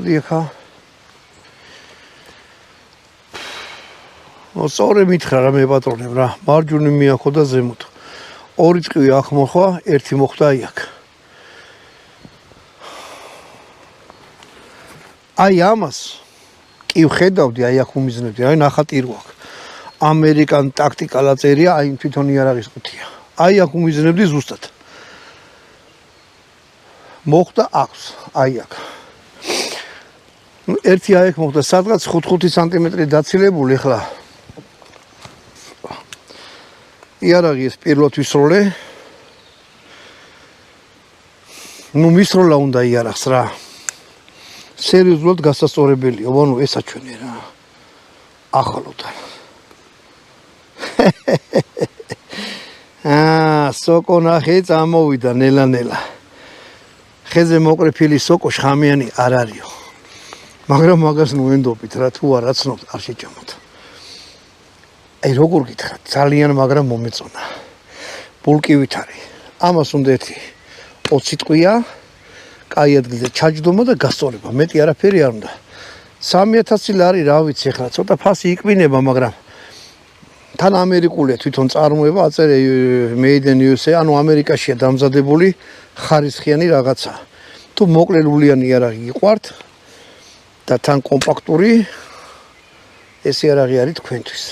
Dieha. Სწორე მითხრა რა მე პატრონებ რა. მარჯვნივ მიახო და ზემოთ. ორი წყვი აქ მოხვა, ერთი მოხვდა აქ. აი ამას კი ვხედავდი, აი აქ უმიზნებდი, აი ნახატი რო აქ. ამერიკან ტაქტიკალა წერია, აი თვითონ იარაღის ყუთია. აი აქ უმიზნებდი ზუსტად. მოხდა აქვს, აი აქ. ერთი აი აქ მოხდა სადღაც 5 სანტიმეტრი დაცილებული ხლა. იარაღი ეს პირველად ვისროლე. ნუ მისროლა უნდა იარაღს რა. სერიოზულად გასასწორებელია, ვანუ ესაჩვენე რა. ახალოდან. სოკო ნახე წამოვიდა ნელა-ნელა. ხეზე მოყრე ფილი სოკო შხამიანი არ არისო. მაგრამ მაგას ნუ ენდობით რა, თუ არ აცნობთ, არ შეჭამოთ. აი როგორ გითხრათ, ძალიან მაგრამ მომეწონა. ბულკივით არის. ამას უნდა ერთი 20 ტყვია, კაი ადგილზე ჩაჯდომა და გასწორება. მეტი არაფერი არ უნდა. 3000 ლარი რა ვიცი ახლა, ცოტა ფასი იკბინება, მაგრამ თან ამერიკულია თვითონ წარმოება, აწერე Made in USA, ანუ ამერიკაშია დამზადებული ხარისხიანი რაღაცა. თუ მოკლელულიანი იარაღი გიყვართ და თან კომპაქტური, ეს იარაღი არის თქვენთვის.